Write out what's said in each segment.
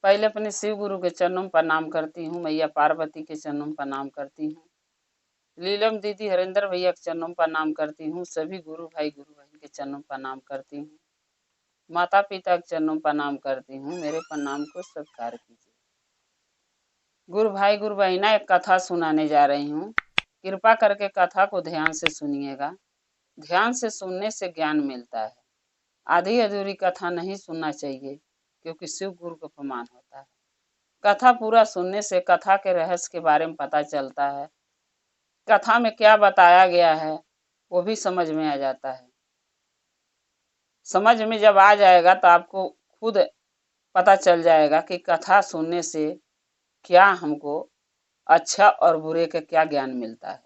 पहले अपने शिव गुरु के चरणों में प्रणाम करती हूँ, मैया पार्वती के चरणों में प्रणाम करती हूँ, लीलम दीदी हरेंद्र भैया के चरणों में प्रणाम करती हूँ, सभी गुरु भाई गुरु बहन के चरणों में प्रणाम करती हूँ, माता पिता के चरणों में प्रणाम करती हूँ। मेरे प्रणाम को स्वीकार कीजिए। गुरु भाई गुरु बहना, एक कथा सुनाने जा रही हूँ। कृपा करके कथा को ध्यान से सुनिएगा। ध्यान से सुनने से ज्ञान मिलता है। आधी अधूरी कथा नहीं सुनना चाहिए, क्योंकि शिव गुरु का अपमान होता है। कथा पूरा सुनने से कथा के रहस्य के बारे में पता चलता है। कथा में क्या बताया गया है वो भी समझ में आ जाता है। समझ में जब आ जाएगा तो आपको खुद पता चल जाएगा कि कथा सुनने से क्या हमको अच्छा और बुरे का क्या ज्ञान मिलता है।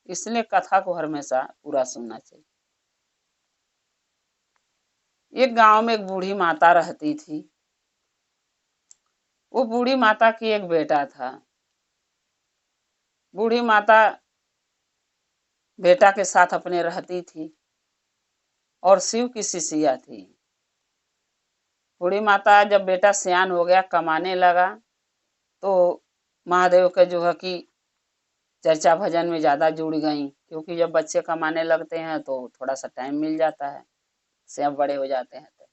इसलिए कथा को हमेशा पूरा सुनना चाहिए। एक गांव में एक बूढ़ी माता रहती थी। वो बूढ़ी माता की एक बेटा था। बूढ़ी माता बेटा के साथ अपने रहती थी और शिव की शिष्या थी। बूढ़ी माता जब बेटा सियान हो गया, कमाने लगा, तो महादेव का जो है कि चर्चा भजन में ज्यादा जुड़ गई, क्योंकि जब बच्चे कमाने लगते हैं तो थोड़ा सा टाइम मिल जाता है, स्वयं बड़े हो जाते हैं। तो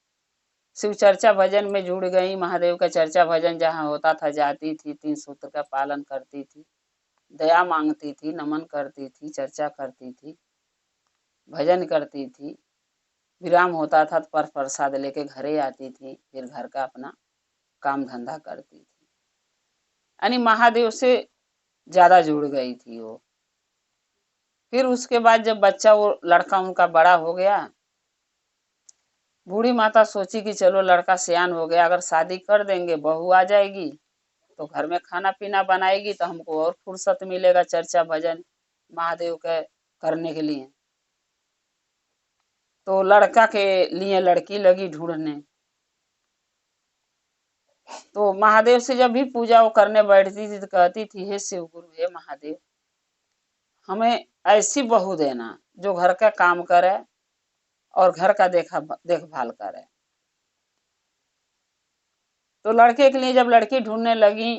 शिव चर्चा भजन में जुड़ गई। महादेव का चर्चा भजन जहाँ होता था जाती थी, 3 सूत्र का पालन करती थी, दया मांगती थी, नमन करती थी, चर्चा करती थी, भजन करती थी। विराम होता था तो पर प्रसाद लेके घरे आती थी, फिर घर का अपना काम धंधा करती थी। यानी महादेव से ज्यादा जुड़ गई थी वो। फिर उसके बाद जब बच्चा, वो लड़का उनका बड़ा हो गया, बूढ़ी माता सोची कि चलो लड़का सियान हो गया, अगर शादी कर देंगे, बहू आ जाएगी तो घर में खाना पीना बनाएगी तो हमको और फुर्सत मिलेगा चर्चा भजन महादेव के करने के लिए। तो लड़का के लिए लड़की लगी ढूंढने। तो महादेव से जब भी पूजा वो करने बैठती थी तो कहती थी, हे शिव गुरु, हे महादेव, हमें ऐसी बहू देना जो घर का काम करे और घर का देखभाल करे। तो लड़के के लिए जब लड़की ढूंढने लगी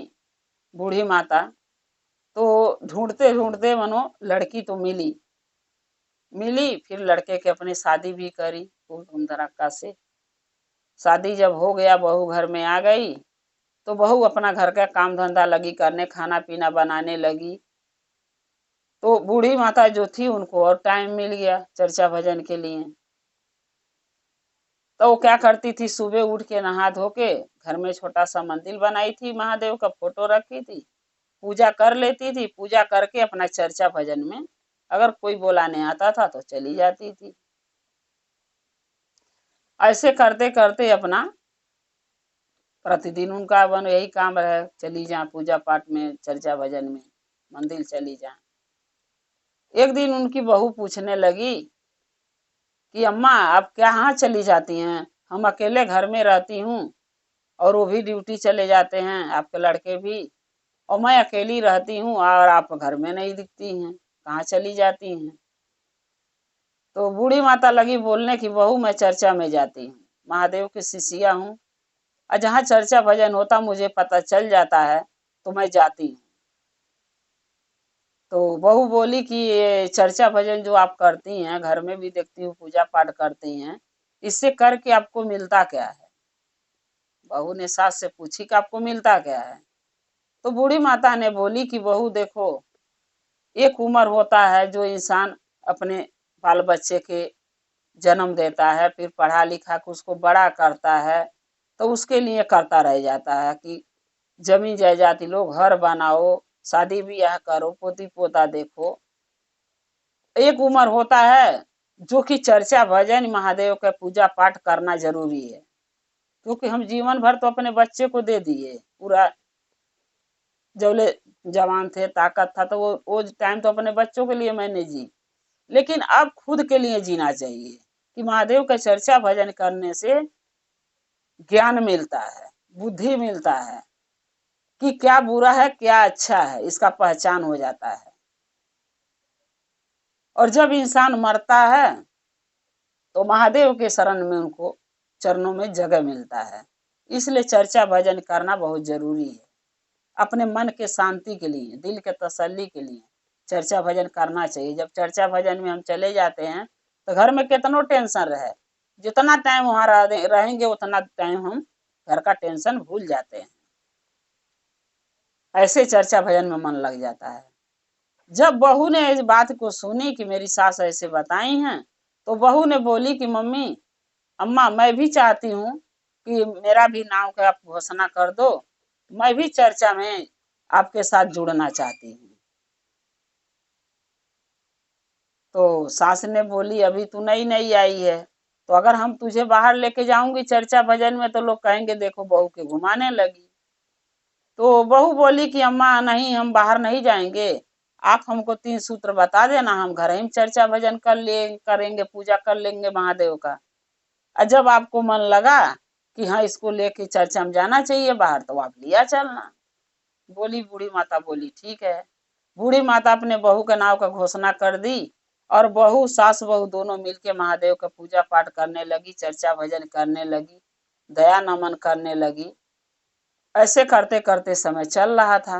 बूढ़ी माता, तो ढूंढते ढूंढते मनो लड़की तो मिली। फिर लड़के के अपने शादी भी करी खूब धूम धड़ाका से। शादी जब हो गया, बहू घर में आ गई, तो बहू अपना घर का काम धंधा लगी करने, खाना पीना बनाने लगी। तो बूढ़ी माता जो थी उनको और टाइम मिल गया चर्चा भजन के लिए। तो वो क्या करती थी, सुबह उठ के नहा धो के घर में छोटा सा मंदिर बनाई थी, महादेव का फोटो रखी थी, पूजा कर लेती थी। पूजा करके अपना चर्चा भजन में अगर कोई बुलाने आता था तो चली जाती थी। ऐसे करते करते अपना प्रतिदिन उनका यही काम रहे, चली जा पूजा पाठ में, चर्चा भजन में, मंदिर चली जा। एक दिन उनकी बहू पूछने लगी कि अम्मा आप कहाँ चली जाती हैं, हम अकेले घर में रहती हूँ और वो भी ड्यूटी चले जाते हैं, आपके लड़के भी, और मैं अकेली रहती हूँ और आप घर में नहीं दिखती हैं, कहाँ चली जाती हैं। तो बूढ़ी माता लगी बोलने की, बहू मैं चर्चा में जाती हूँ, महादेव की शिष्या हूँ, और जहाँ चर्चा भजन होता मुझे पता चल जाता है तो मैं जाती हूँ। तो बहू बोली कि ये चर्चा भजन जो आप करती हैं, घर में भी देखती हूँ पूजा पाठ करती हैं, इससे करके आपको मिलता क्या है। बहू ने सास से पूछी कि आपको मिलता क्या है। तो बूढ़ी माता ने बोली कि बहू देखो, एक उम्र होता है जो इंसान अपने बाल बच्चे के जन्म देता है, फिर पढ़ा लिखा के उसको बड़ा करता है, तो उसके लिए करता रह जाता है कि जमीन जायदाद लो, घर बनाओ, शादी ब्याह करो, पोती पोता देखो। एक उम्र होता है जो कि चर्चा भजन महादेव का पूजा पाठ करना जरूरी है, क्योंकि हम जीवन भर तो अपने बच्चे को दे दिए पूरा। जबले जवान थे, ताकत था, तो वो टाइम तो अपने बच्चों के लिए मैंने जी, लेकिन अब खुद के लिए जीना चाहिए कि महादेव का चर्चा भजन करने से ज्ञान मिलता है, बुद्धि मिलता है कि क्या बुरा है क्या अच्छा है, इसका पहचान हो जाता है। और जब इंसान मरता है तो महादेव के शरण में उनको चरणों में जगह मिलता है। इसलिए चर्चा भजन करना बहुत जरूरी है। अपने मन के शांति के लिए, दिल के तसल्ली के लिए चर्चा भजन करना चाहिए। जब चर्चा भजन में हम चले जाते हैं तो घर में कितनो टेंशन रहे, जितना टाइम वहां रहेंगे उतना टाइम हम घर का टेंशन भूल जाते हैं। ऐसे चर्चा भजन में मन लग जाता है। जब बहू ने इस बात को सुनी कि मेरी सास ऐसे बताई हैं, तो बहू ने बोली कि मम्मी, अम्मा, मैं भी चाहती हूँ कि मेरा भी नाम का आप घोषणा कर दो, मैं भी चर्चा में आपके साथ जुड़ना चाहती हूँ। तो सास ने बोली, अभी तू नई नई आई है, तो अगर हम तुझे बाहर लेके जाऊंगी चर्चा भजन में तो लोग कहेंगे देखो बहू के घुमाने लगी। तो बहू बोली कि अम्मा नहीं, हम बाहर नहीं जाएंगे, आप हमको 3 सूत्र बता देना, हम घर ही में चर्चा भजन करेंगे, पूजा कर लेंगे महादेव का। और जब आपको मन लगा कि हाँ इसको लेके चर्चा में जाना चाहिए बाहर, तो आप लिया चलना। बोली बूढ़ी माता, बोली ठीक है। बूढ़ी माता अपने बहू के नाम का घोषणा कर दी और बहू, सास बहू दोनों मिलके महादेव का पूजा पाठ करने लगी, चर्चा भजन करने लगी, दया नमन करने लगी। ऐसे करते करते समय चल रहा था।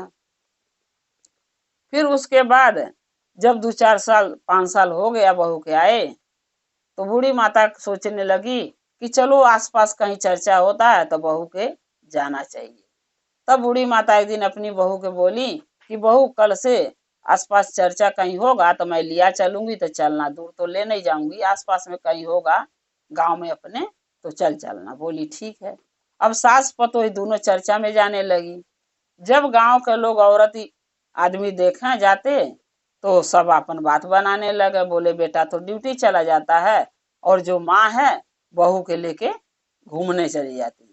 फिर उसके बाद जब 2-4 साल 5 साल हो गया बहू के आए, तो बूढ़ी माता सोचने लगी कि चलो आसपास कहीं चर्चा होता है तो बहू के जाना चाहिए। तब बूढ़ी माता एक दिन अपनी बहू के बोली कि बहू, कल से आसपास चर्चा कहीं होगा तो मैं लिया चलूंगी, तो चलना, दूर तो ले नहीं जाऊंगी, आसपास में कहीं होगा गांव में अपने, तो चल चलना। बोली ठीक है। अब सास पतोह दोनों चर्चा में जाने लगी। जब गांव के लोग औरत आदमी देखने जाते तो सब अपन बात बनाने लगे, बोले बेटा तो ड्यूटी चला जाता है और जो माँ है बहू के लेके घूमने चली जाती है।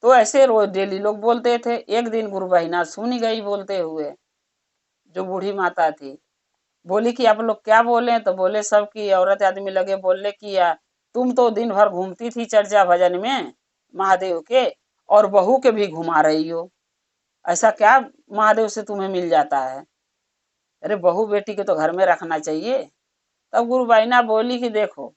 तो ऐसे रोज डेली लोग बोलते थे। एक दिन गुरु बहिना सुन गई बोलते हुए, जो बूढ़ी माता थी, बोली कि आप लोग क्या बोले, तो बोले सब की औरत आदमी लगे बोलने की, या तुम तो दिन भर घूमती थी चर्चा भजन में महादेव के और बहू के भी घुमा रही हो, ऐसा क्या महादेव से तुम्हें मिल जाता है? अरे बहू बेटी के तो घर में रखना चाहिए। तब गुरु बहिना बोली कि देखो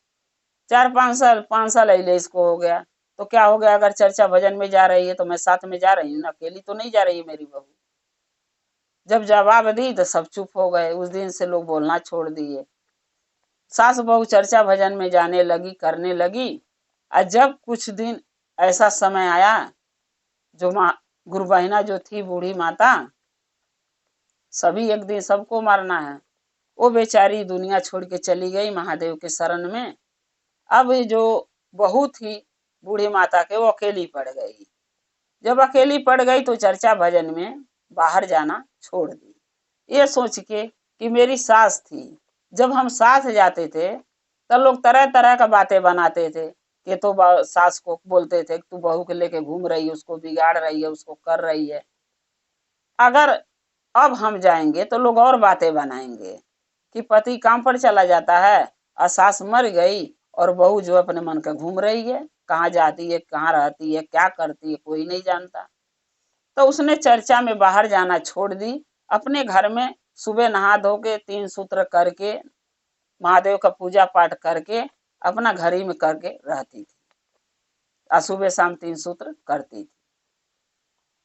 4-5 साल 5 साल अले इसको हो गया, तो क्या हो गया, अगर चर्चा भजन में जा रही है तो मैं साथ में जा रही हूँ ना, अकेली तो नहीं जा रही है मेरी बहू। जब जवाब दी तो सब चुप हो गए। उस दिन से लोग बोलना छोड़ दिए। सास बहू चर्चा भजन में जाने लगी, करने लगी। और जब कुछ दिन ऐसा समय आया, जो माँ गुरु बहिना जो थी बूढ़ी माता, सभी एक दिन सबको मरना है, वो बेचारी दुनिया छोड़ के चली गई महादेव के शरण में। अब जो बहू थी बूढ़ी माता के, वो अकेली पड़ गई। जब अकेली पड़ गई तो चर्चा भजन में बाहर जाना छोड़ दी, ये सोच के कि मेरी सास थी, जब हम साथ जाते थे तो लोग तरह तरह का बातें बनाते थे कि तो सास को बोलते थे तू बहू के लेके घूम रही है, उसको बिगाड़ रही है, उसको कर रही है। अगर अब हम जाएंगे तो लोग और बातें बनाएंगे कि पति काम पर चला जाता है और सास मर गई और बहू जो अपने मन का घूम रही है, कहाँ जाती है, कहाँ रहती है, क्या करती है, कोई नहीं जानता। तो उसने चर्चा में बाहर जाना छोड़ दी। अपने घर में सुबह नहा धो के 3 सूत्र करके महादेव का पूजा पाठ करके अपना घर ही में करके रहती थी और सुबह शाम 3 सूत्र करती थी।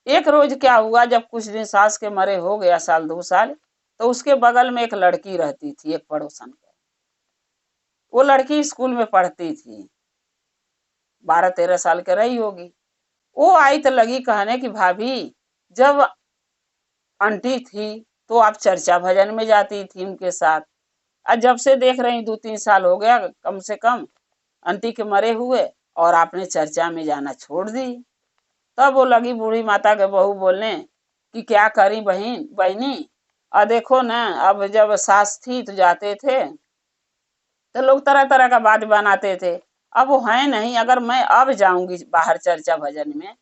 एक रोज क्या हुआ, जब कुछ दिन सास के मरे हो गया 1-2 साल, तो उसके बगल में एक लड़की रहती थी, एक पड़ोसन के। वो लड़की स्कूल में पढ़ती थी, 12-13 साल के रही होगी। वो आई तो लगी कहने की भाभी, जब आंटी थी तो आप चर्चा भजन में जाती थी उनके साथ, और जब से देख रही 2-3 साल हो गया कम से कम आंटी के मरे हुए, और आपने चर्चा में जाना छोड़ दी। तब वो लगी बूढ़ी माता के बहू बोलने कि क्या करी बहन बहनी, और देखो ना, अब जब सास थी तो जाते थे तो लोग तरह तरह का बात बनाते थे, अब वो है नहीं, अगर मैं अब जाऊंगी बाहर चर्चा भजन में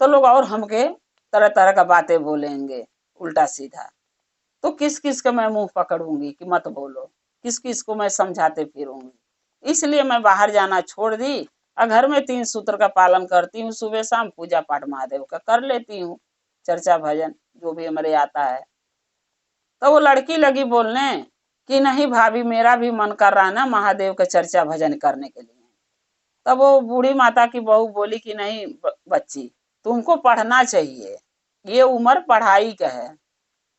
तो लोग और हमके तरह तरह का बातें बोलेंगे उल्टा सीधा, तो किस किस का मैं मुंह पकड़ूंगी कि मत बोलो, किस किस को मैं समझाते फिरूंगी। इसलिए मैं बाहर जाना छोड़ दी और घर में 3 सूत्र का पालन करती हूँ, सुबह शाम पूजा पाठ महादेव का कर लेती हूँ, चर्चा भजन जो भी हमारे आता है। तो वो लड़की लगी बोलने कि नहीं भाभी, मेरा भी मन कर रहा है ना महादेव का चर्चा भजन करने के लिए। तब वो बूढ़ी माता की बहू बोली कि नहीं बच्ची, तुमको पढ़ना चाहिए, ये उम्र पढ़ाई का है।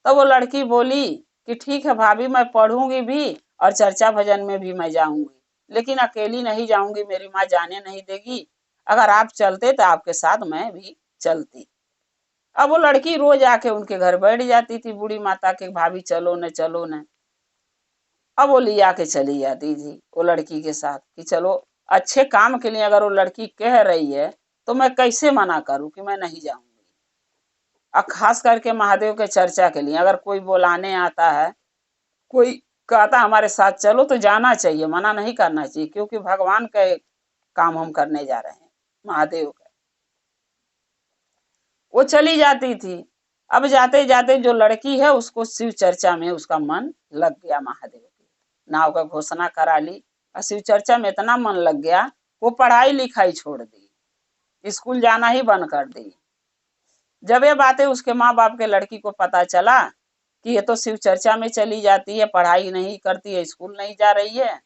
तब वो लड़की बोली कि ठीक है भाभी, मैं पढ़ूंगी भी और चर्चा भजन में भी मैं जाऊंगी, लेकिन अकेली नहीं जाऊंगी, मेरी माँ जाने नहीं देगी। अगर आप चलते तो आपके साथ मैं भी चलती। अब वो लड़की रोज आके उनके घर बैठ जाती थी बूढ़ी माता के, भाभी चलो न चलो न। अब वो लिया के चली जाती थी वो लड़की के साथ कि चलो अच्छे काम के लिए अगर वो लड़की कह रही है तो मैं कैसे मना करूं कि मैं नहीं जाऊंगी। और खास करके महादेव के चर्चा के लिए अगर कोई बुलाने आता है, कोई कहता हमारे साथ चलो, तो जाना चाहिए, मना नहीं करना चाहिए, क्योंकि भगवान का काम हम करने जा रहे हैं, महादेव का। वो चली जाती थी। अब जाते जाते जो लड़की है उसको शिव चर्चा में उसका मन लग गया, महादेव की नाव का घोषणा करा ली और शिव चर्चा में इतना मन लग गया, वो पढ़ाई लिखाई छोड़ दी, स्कूल जाना ही बंद कर दी। जब ये बातें उसके माँ बाप के लड़की को पता चला कि ये तो शिव चर्चा में चली जाती है, पढ़ाई नहीं करती है, स्कूल नहीं जा रही है,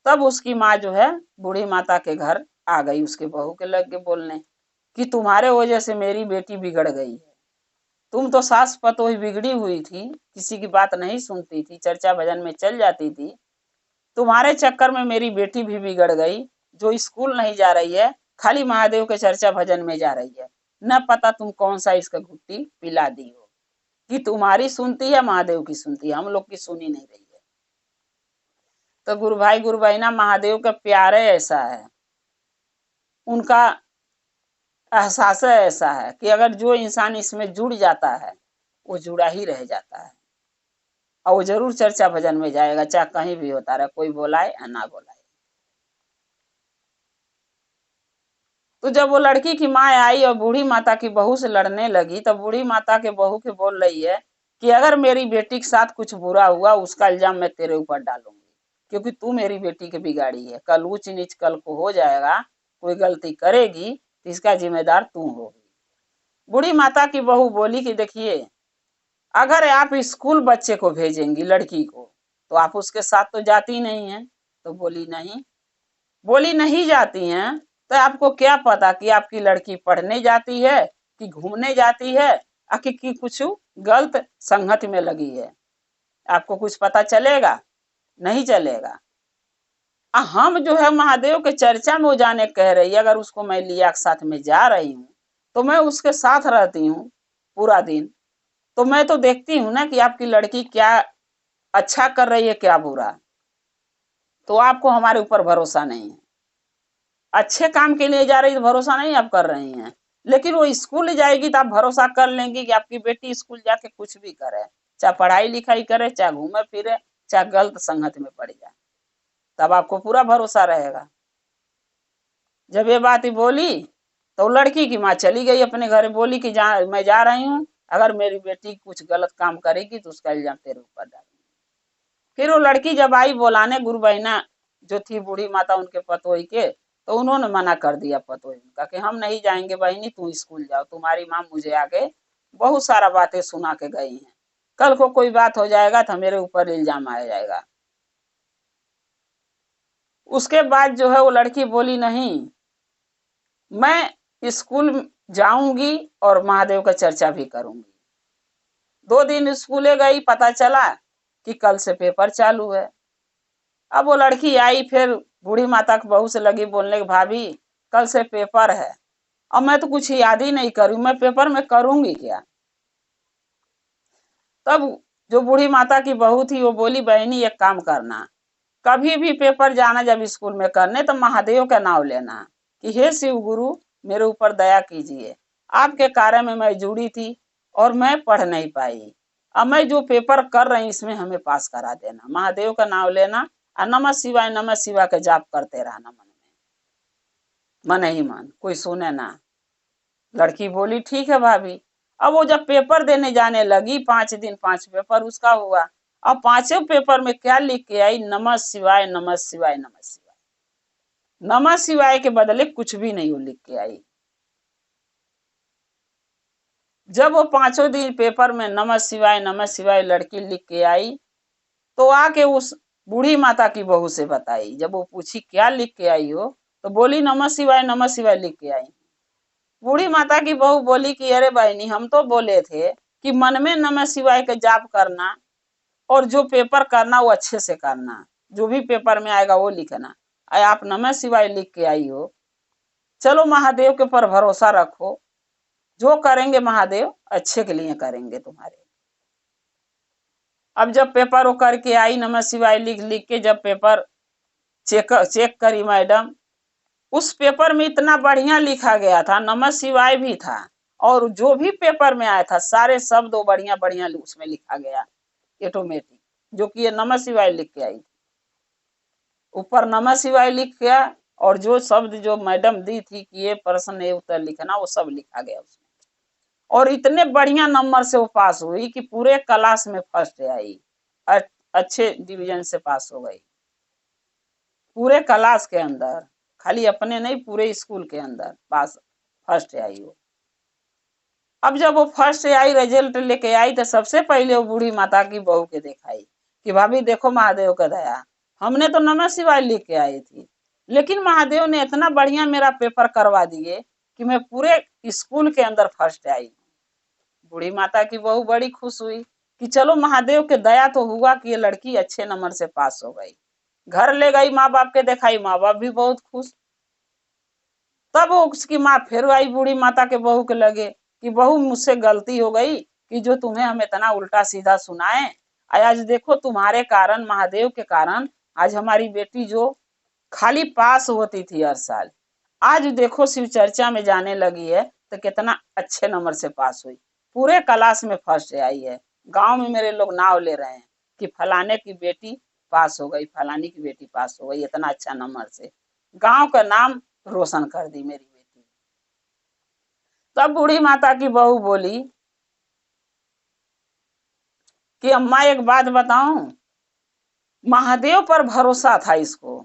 तब उसकी माँ जो है बूढ़ी माता के घर आ गई, उसके बहू के लग के बोलने कि तुम्हारे वजह से मेरी बेटी बिगड़ गई है। तुम तो सास पतोही बिगड़ी हुई थी, किसी की बात नहीं सुनती थी, चर्चा भजन में चल जाती थी। तुम्हारे चक्कर में मेरी बेटी भी बिगड़ गई, जो स्कूल नहीं जा रही है, खाली महादेव के चर्चा भजन में जा रही है। न पता तुम कौन सा इसका घुट्टी पिला दी हो कि तुम्हारी सुनती है महादेव की सुनती है, हम लोग की सुनी नहीं रही है। तो गुरु भाई गुरु बहना, महादेव का प्यारे ऐसा है, उनका एहसास ऐसा है कि अगर जो इंसान इसमें जुड़ जाता है वो जुड़ा ही रह जाता है, और वो जरूर चर्चा भजन में जाएगा, चाहे कहीं भी होता रहे, कोई बोलाए या ना बोलाए। तो जब वो लड़की की माँ आई और बूढ़ी माता की बहू से लड़ने लगी, तब बूढ़ी माता के बहू के बोल रही है कि अगर मेरी बेटी के साथ कुछ बुरा हुआ उसका इल्जाम मैं तेरे ऊपर डालूंगी, क्योंकि तू मेरी बेटी के बिगाड़ी है। कल ऊंच नीच कल को हो जाएगा, कोई गलती करेगी तो इसका जिम्मेदार तू होगी। बूढ़ी माता की बहू बोली कि देखिए, अगर आप स्कूल बच्चे को भेजेंगी लड़की को, तो आप उसके साथ तो जाती नहीं है। तो बोली नहीं जाती हैं, तो आपको क्या पता कि आपकी लड़की पढ़ने जाती है कि घूमने जाती है कि कुछ गलत संगत में लगी है। आपको कुछ पता चलेगा? नहीं चलेगा। हम जो है महादेव के चर्चा में वो जाने कह रही है, अगर उसको मैं लिया के साथ में जा रही हूँ तो मैं उसके साथ रहती हूँ पूरा दिन, तो मैं तो देखती हूँ ना कि आपकी लड़की क्या अच्छा कर रही है क्या बुरा। तो आपको हमारे ऊपर भरोसा नहीं है, अच्छे काम के लिए जा रही तो भरोसा नहीं आप कर रही हैं, लेकिन वो स्कूल जाएगी तो आप भरोसा कर लेंगे कि आपकी बेटी स्कूल जाके कुछ भी करे, चाहे पढ़ाई लिखाई करे, चाहे घूमे फिरे, चाहे गलत संगत में पड़ जाए, तब आपको पूरा भरोसा रहेगा। जब ये बात ही बोली तो लड़की की माँ चली गई अपने घर, बोली कि मैं जा रही हूँ, अगर मेरी बेटी कुछ गलत काम करेगी तो उसका इल्जाम तेरे ऊपर डालूंगी। फिर वो लड़की जब आई बोलाने गुरु बहना जो थी बूढ़ी माता उनके पतोही के, तो उन्होंने मना कर दिया पतोही उनका कि हम नहीं जाएंगे बहनी, तू स्कूल जाओ, तुम्हारी माँ मुझे आगे बहुत सारा बातें सुना के गई हैं, कल को कोई बात हो जाएगा तो मेरे ऊपर इल्जाम आ जाएगा। उसके बाद जो है वो लड़की बोली नहीं, मैं स्कूल जाऊंगी और महादेव का चर्चा भी करूंगी। 2 दिन स्कूले गई, पता चला कि कल से पेपर चालू है। अब वो लड़की आई, फिर बूढ़ी माता की बहू से लगी बोलने की भाभी कल से पेपर है, अब मैं तो कुछ याद ही नहीं करूँ, मैं पेपर में करूंगी क्या। तब जो बूढ़ी माता की बहू थी वो बोली बहनी एक काम करना, कभी भी पेपर जाना जब स्कूल में करने तो महादेव का नाम लेना कि हे शिव गुरु मेरे ऊपर दया कीजिए, आपके कार्य में मैं जुड़ी थी और मैं पढ़ नहीं पाई, अब मैं जो पेपर कर रही इसमें हमें पास करा देना, महादेव का नाम लेना और नमः शिवाय का जाप करते रहना मन में, मन ही मन, कोई सुने ना। लड़की बोली ठीक है भाभी। अब वो जब पेपर देने जाने लगी, 5 दिन 5 पेपर उसका हुआ, अब 5 पेपर में क्या लिख के आई, नमः शिवाय नमः शिवाय नमः शिवाय, नमः शिवाय के बदले कुछ भी नहीं वो लिख के आई। जब वो 5 दिन पेपर में नमः शिवाय लड़की लिख के आई, तो आके उस बूढ़ी माता की बहू से बताई, जब वो पूछी क्या लिख के आई हो, तो बोली नमः शिवाय लिख के आई। बूढ़ी माता की बहू बोली कि अरे बहनी, हम तो बोले थे कि मन में नमः शिवाय का जाप करना और जो पेपर करना वो अच्छे से करना, जो भी पेपर में आएगा वो लिखना। आप नमः शिवाय लिख के आई हो। चलो महादेव के पर भरोसा रखो, जो करेंगे महादेव अच्छे के लिए करेंगे तुम्हारे। अब जब पेपर वो करके आई, नमः शिवाय लिख लिख के जब पेपर चेक करी मैडम, उस पेपर में इतना बढ़िया लिखा गया था, नमः शिवाय भी था और जो भी पेपर में आया था सारे शब्द वो बढ़िया बढ़िया उसमें लिखा गया ऑटोमेटिक, जो कि ये नमः शिवाय लिख के आई थी। ऊपर नमः शिवाय लिख गया और जो शब्द जो मैडम दी थी कि ये प्रश्न ये उत्तर लिखना, वो सब लिखा गया उसमें। और इतने बढ़िया नंबर से वो पास हुई कि पूरे क्लास में फर्स्ट आई, अच्छे डिवीजन से पास हो गई पूरे क्लास के अंदर, खाली अपने नहीं पूरे स्कूल के अंदर पास फर्स्ट आई वो। अब जब वो फर्स्ट आई रिजल्ट लेके आई तो सबसे पहले वो बूढ़ी माता की बहू के दिखाई कि भाभी देखो महादेव का दया, हमने तो नमः शिवाय लिख के आई थी लेकिन महादेव ने इतना बढ़िया मेरा पेपर करवा दिए कि मैं पूरे स्कूल के अंदर फर्स्ट आई। बूढ़ी माता की बहू बड़ी खुश हुई कि चलो महादेव के दया तो हुआ कि ये लड़की अच्छे नंबर से पास हो गई। घर ले गई, माँ बाप के दिखाई, माँ बाप भी बहुत खुश। तब उसकी माँ फिर आई बूढ़ी माता के बहू के लगे कि बहू मुझसे गलती हो गई कि जो तुम्हें हम इतना उल्टा सीधा सुनाए, आज देखो तुम्हारे कारण, महादेव के कारण आज हमारी बेटी जो खाली पास होती थी हर साल, आज देखो शिव चर्चा में जाने लगी है तो कितना अच्छे नंबर से पास हुई, पूरे क्लास में फर्स्ट आई है। गांव में मेरे लोग नाव ले रहे हैं कि फलाने की बेटी पास हो गई, फलानी की बेटी पास हो गई, इतना अच्छा नंबर से गांव का नाम रोशन कर दी मेरी बेटी। तब बूढ़ी माता की बहू बोली कि अम्मा एक बात बताऊं, महादेव पर भरोसा था इसको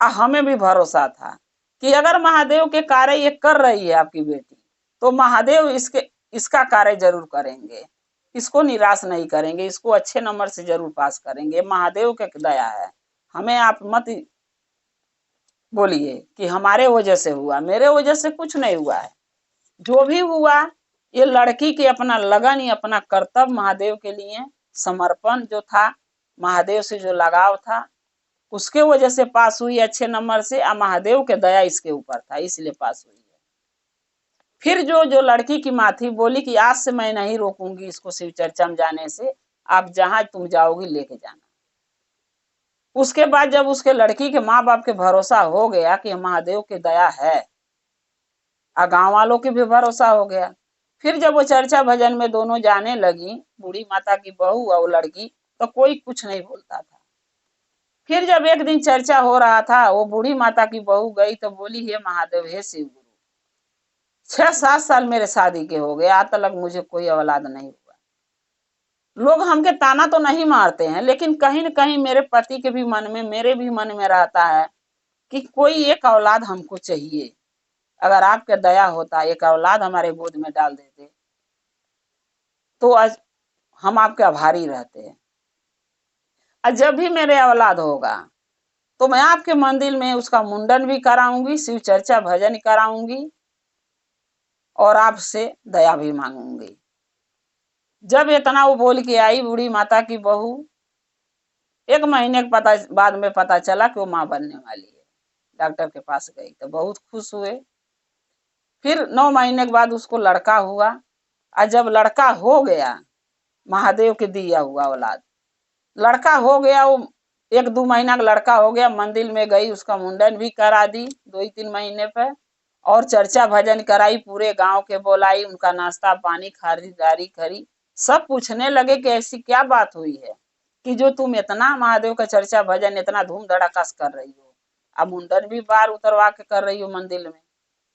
और हमें भी भरोसा था कि अगर महादेव के कार्य ये कर रही है आपकी बेटी तो महादेव इसका कार्य जरूर करेंगे, इसको निराश नहीं करेंगे, इसको अच्छे नंबर से जरूर पास करेंगे, महादेव के दया है। हमें आप मत बोलिए कि हमारे वजह से हुआ, मेरे वजह से कुछ नहीं हुआ है। जो भी हुआ ये लड़की के अपना लगन, अपना कर्तव्य, महादेव के लिए समर्पण जो था, महादेव से जो लगाव था, उसके वजह से पास हुई अच्छे नंबर से। और महादेव के दया इसके ऊपर था इसलिए पास हुई है। फिर जो लड़की की माँ थी बोली कि आज से मैं नहीं रोकूंगी इसको शिव चर्चा में जाने से, आप जहां तुम जाओगी लेके जाना। उसके बाद जब उसके लड़की के माँ बाप के भरोसा हो गया कि महादेव की दया है और गांव वालों की भी भरोसा हो गया, फिर जब वो चर्चा भजन में दोनों जाने लगी, बूढ़ी माता की बहू और लड़की, तो कोई कुछ नहीं बोलता था। फिर जब एक दिन चर्चा हो रहा था, वो बूढ़ी माता की बहू गई तो बोली, हे महादेव, हे शिव गुरु, 6-7 साल मेरे शादी के हो गए, आज तक मुझे कोई औलाद नहीं हुआ। लोग हमके ताना तो नहीं मारते हैं लेकिन कहीं न कहीं मेरे पति के भी मन में, मेरे भी मन में रहता है कि कोई एक औलाद हमको चाहिए। अगर आपके दया होता, एक औलाद हमारे गोद में डाल देते तो आज हम आपके आभारी रहते हैं। और जब भी मेरे औलाद होगा तो मैं आपके मंदिर में उसका मुंडन भी कराऊंगी, शिव चर्चा भजन कराऊंगी और आपसे दया भी मांगूंगी। जब इतना वो बोल के आई बूढ़ी माता की बहू, 1 महीने के बाद में पता चला कि वो माँ बनने वाली है। डॉक्टर के पास गई तो बहुत खुश हुए। फिर 9 महीने के बाद उसको लड़का हुआ और जब लड़का हो गया, महादेव के दिया हुआ औलाद, लड़का हो गया, वो 1-2 महीना का लड़का हो गया, मंदिर में गई, उसका मुंडन भी करा दी 2-3 महीने पे और चर्चा भजन कराई, पूरे गांव के बोलाई, उनका नाश्ता पानी खरीदारी करी। सब पूछने लगे कि ऐसी क्या बात हुई है कि जो तुम इतना महादेव का चर्चा भजन इतना धूम धड़ाका कर रही हो, अब मुंडन भी बार उतरवा के कर रही हो मंदिर में।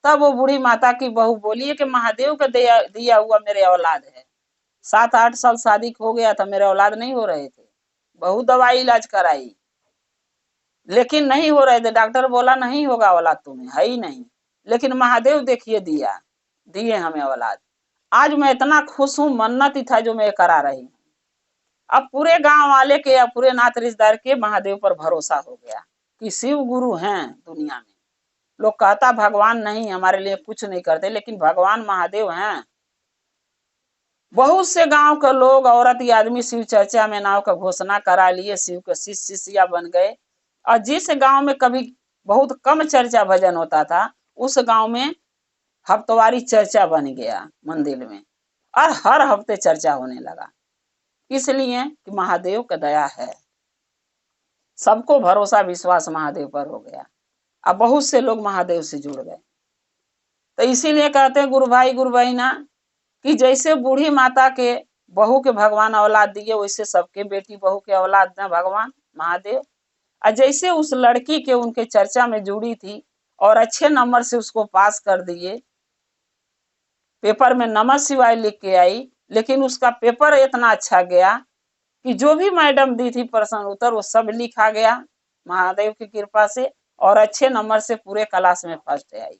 तब वो बूढ़ी माता की बहू बोली है कि महादेव का दिया हुआ मेरे औलाद है। 7-8 साल शादी हो गया था, मेरे औलाद नहीं हो रहे थे, बहुत दवाई इलाज कराई लेकिन नहीं हो रहे थे। डॉक्टर बोला नहीं होगा औलाद, तुम्हें है ही नहीं, लेकिन महादेव देखिए दिए हमें औलाद। आज मैं इतना खुश हूं, मन्नत ही था जो मैं करा रही हूँ। अब पूरे गांव वाले के या पूरे नात रिश्तेदार के महादेव पर भरोसा हो गया कि शिव गुरु हैं दुनिया में। लोग कहता भगवान नहीं, हमारे लिए कुछ नहीं करते, लेकिन भगवान महादेव हैं। बहुत से गांव के लोग, औरत या आदमी शिव चर्चा में नाव का घोषणा करा लिए, शिव के शिष्य शिष्या बन गए। और जिस गांव में कभी बहुत कम चर्चा भजन होता था, उस गांव में हफ्तवारी चर्चा बन गया मंदिर में, और हर हफ्ते चर्चा होने लगा। इसलिए कि महादेव का दया है, सबको भरोसा विश्वास महादेव पर हो गया। अब बहुत से लोग महादेव से जुड़ गए। तो इसीलिए कहते हैं गुरु भाई गुरु बहना कि जैसे बूढ़ी माता के बहू के भगवान औलाद दिए, वैसे सबके बेटी बहू के औलाद दें भगवान महादेव। और जैसे उस लड़की के उनके चर्चा में जुड़ी थी और अच्छे नंबर से उसको पास कर दिए, पेपर में नमः शिवाय लिख के आई, लेकिन उसका पेपर इतना अच्छा गया कि जो भी मैडम दी थी प्रश्न उत्तर वो सब लिखा गया महादेव की कृपा से, और अच्छे नंबर से पूरे क्लास में फर्स्ट आई।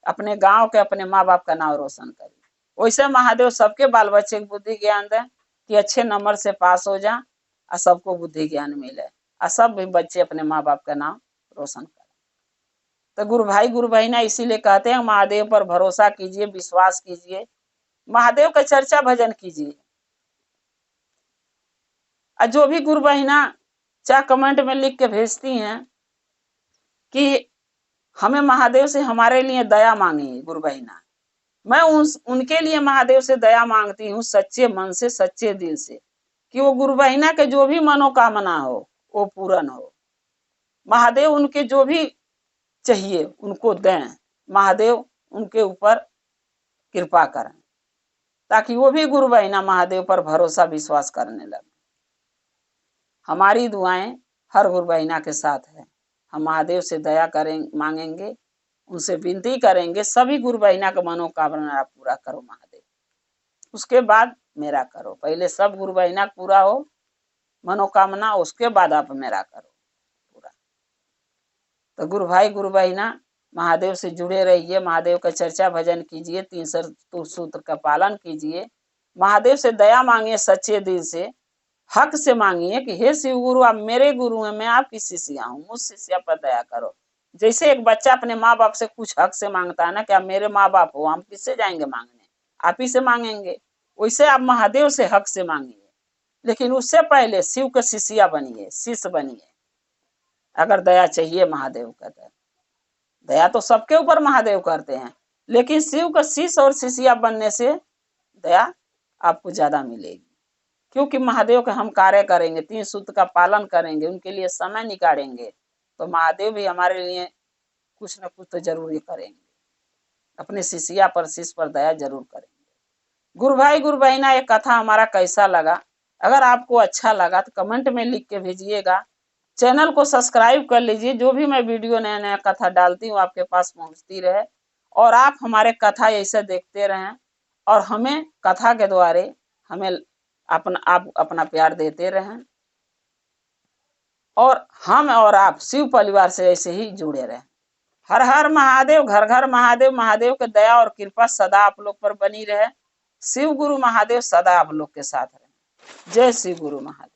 अपने गांव के, अपने माँ बाप का नाम रोशन करी। वैसे महादेव सबके बाल बच्चे को बुद्धि ज्ञान दे कि अच्छे नंबर से पास हो जा, और सबको बुद्धि ज्ञान मिले, और सब भी बच्चे अपने माँ बाप का नाम रोशन करें। तो गुरु भाई गुरु बहना इसीलिए कहते हैं महादेव पर भरोसा कीजिए, विश्वास कीजिए, महादेव का चर्चा भजन कीजिए। और जो भी गुरु बहना चाहे कमेंट में लिख के भेजती हैं कि हमें महादेव से हमारे लिए दया मांगी गुरु बहना, मैं उनके लिए महादेव से दया मांगती हूँ सच्चे मन से, सच्चे दिल से, कि वो गुरु बहना के जो भी मनोकामना हो वो पूर्ण हो। महादेव उनके जो भी चाहिए उनको दें, महादेव उनके ऊपर कृपा करें, ताकि वो भी गुरु बहना महादेव पर भरोसा विश्वास करने लगे। हमारी दुआएं हर गुरु बहना के साथ है। हम महादेव से दया करेंगे, मांगेंगे, उनसे विनती करेंगे, सभी गुरु बहना का मनोकामना पूरा करो महादेव, उसके बाद मेरा करो। पहले सब गुरु बहना पूरा हो मनोकामना, उसके बाद आप मेरा करो पूरा। तो गुरु भाई गुरु बहना महादेव से जुड़े रहिए, महादेव का चर्चा भजन कीजिए, 3 सूत्र का पालन कीजिए, महादेव से दया मांगिए सच्चे दिल से, हक से मांगिए कि हे शिव गुरु आप मेरे गुरु हैं, मैं आपकी शिष्या हूँ, मुझ शिष्या पर दया करो। जैसे एक बच्चा अपने माँ बाप से कुछ हक से मांगता है ना, कि आप मेरे माँ बाप हो, हम किससे जाएंगे मांगने, आप ही से मांगेंगे। वैसे आप महादेव से हक से मांगिए, लेकिन उससे पहले शिव के शिष्या बनिए, शिष्य बनिए। अगर दया चाहिए महादेव का, दया तो सबके ऊपर महादेव करते हैं, लेकिन शिव का शिष्य और शिष्या बनने से दया आपको ज्यादा मिलेगी, क्योंकि महादेव का हम कार्य करेंगे, 3 सूत्र का पालन करेंगे, उनके लिए समय निकालेंगे, तो महादेव भी हमारे लिए कुछ न कुछ तो जरूर करेंगे, अपने शिष्या पर, शिष्य पर दया जरूर करेंगे। गुरु भाई गुरु बहना ये कथा हमारा कैसा लगा, अगर आपको अच्छा लगा तो कमेंट में लिख के भेजिएगा। चैनल को सब्सक्राइब कर लीजिए, जो भी मैं वीडियो नया नया कथा डालती हूँ आपके पास पहुंचती रहे, और आप हमारे कथा ऐसे देखते रहें, और हमें कथा के द्वारा हमें आप अपना प्यार देते रहें, और हम और आप शिव परिवार से ऐसे ही जुड़े रहें। हर हर महादेव, घर घर महादेव। महादेव की दया और कृपा सदा आप लोग पर बनी रहे। शिव गुरु महादेव सदा आप लोग के साथ रहे। जय शिव गुरु महादेव।